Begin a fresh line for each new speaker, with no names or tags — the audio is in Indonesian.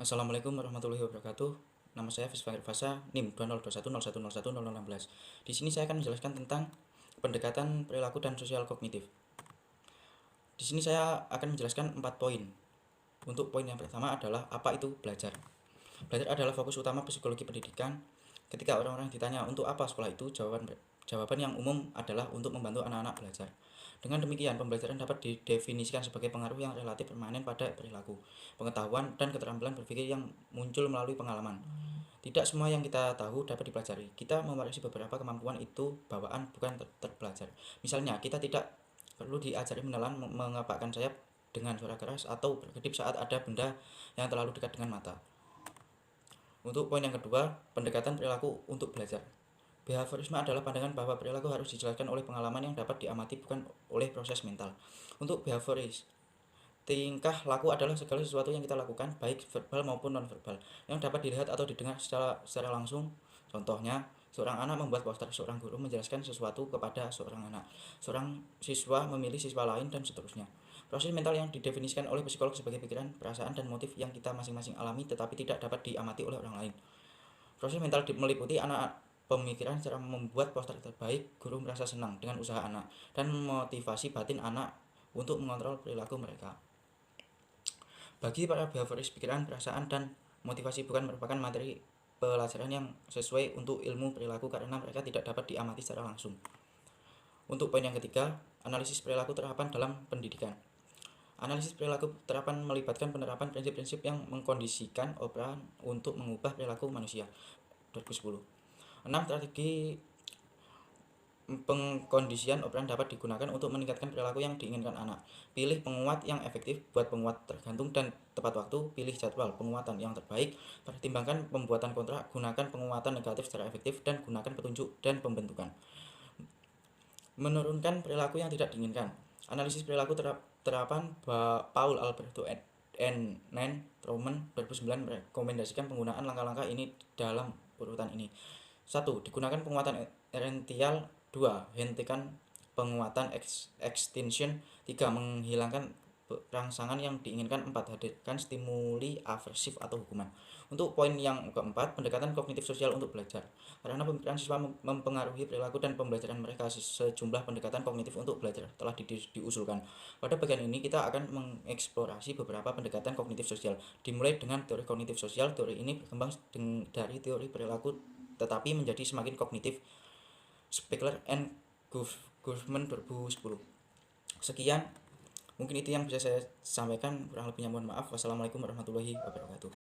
Assalamualaikum warahmatullahi wabarakatuh. Nama saya Fisfa Irfasa, NIM 202101010016. Di sini saya akan menjelaskan tentang pendekatan perilaku dan sosial kognitif. Di sini saya akan menjelaskan 4 poin. Untuk poin yang pertama adalah apa itu belajar. Belajar adalah fokus utama psikologi pendidikan. Ketika orang-orang ditanya untuk apa sekolah itu, jawaban yang umum adalah untuk membantu anak-anak belajar. Dengan demikian, pembelajaran dapat didefinisikan sebagai pengaruh yang relatif permanen pada perilaku, pengetahuan, dan keterampilan berpikir yang muncul melalui pengalaman. Tidak semua yang kita tahu dapat dipelajari. Kita mewarisi beberapa kemampuan itu bawaan, bukan terpelajar. Misalnya, kita tidak perlu diajari menelan, mengepakkan sayap dengan suara keras, atau berkedip saat ada benda yang terlalu dekat dengan mata. Untuk poin yang kedua, pendekatan perilaku untuk belajar. Behaviorisme adalah pandangan bahwa perilaku harus dijelaskan oleh pengalaman yang dapat diamati, bukan oleh proses mental. Untuk behavioris, tingkah laku adalah segala sesuatu yang kita lakukan, baik verbal maupun non-verbal, yang dapat dilihat atau didengar secara langsung. Contohnya, seorang anak membuat poster, seorang guru menjelaskan sesuatu kepada seorang anak, seorang siswa memilih siswa lain, dan seterusnya. Proses mental yang didefinisikan oleh psikolog sebagai pikiran, perasaan, dan motif yang kita masing-masing alami tetapi tidak dapat diamati oleh orang lain. Proses mental meliputi anak pemikiran cara membuat poster terbaik, guru merasa senang dengan usaha anak, dan motivasi batin anak untuk mengontrol perilaku mereka. Bagi para behavioris, pikiran, perasaan, dan motivasi bukan merupakan materi pelajaran yang sesuai untuk ilmu perilaku karena mereka tidak dapat diamati secara langsung. Untuk poin yang ketiga, analisis perilaku terapan dalam pendidikan. Analisis perilaku terapan melibatkan penerapan prinsip-prinsip yang mengkondisikan operan untuk mengubah perilaku manusia. 2010. 6 strategi pengkondisian operan dapat digunakan untuk meningkatkan perilaku yang diinginkan anak. Pilih penguat yang efektif, buat penguat tergantung dan tepat waktu, pilih jadwal penguatan yang terbaik, pertimbangkan pembuatan kontrak, gunakan penguatan negatif secara efektif, dan gunakan petunjuk dan pembentukan. Menurunkan perilaku yang tidak diinginkan. Analisis perilaku terapan Paul Alberto N. Truman 2009 merekomendasikan penggunaan langkah-langkah ini dalam urutan ini. 1. Digunakan penguatan erential. 2. Hentikan penguatan extinction. 3. Menghilangkan rangsangan yang diinginkan. 4. Hadirkan stimuli aversif atau hukuman. Untuk poin yang keempat, pendekatan kognitif sosial untuk belajar. Karena pemikiran siswa mempengaruhi perilaku dan pembelajaran mereka, sejumlah pendekatan kognitif untuk belajar telah diusulkan. Pada bagian ini kita akan mengeksplorasi beberapa pendekatan kognitif sosial. Dimulai dengan teori kognitif sosial. Teori ini berkembang dari teori perilaku tetapi menjadi semakin kognitif. Speckler and Goffman 2010. Sekian, mungkin itu yang bisa saya sampaikan, kurang lebihnya mohon maaf. Wassalamualaikum warahmatullahi wabarakatuh.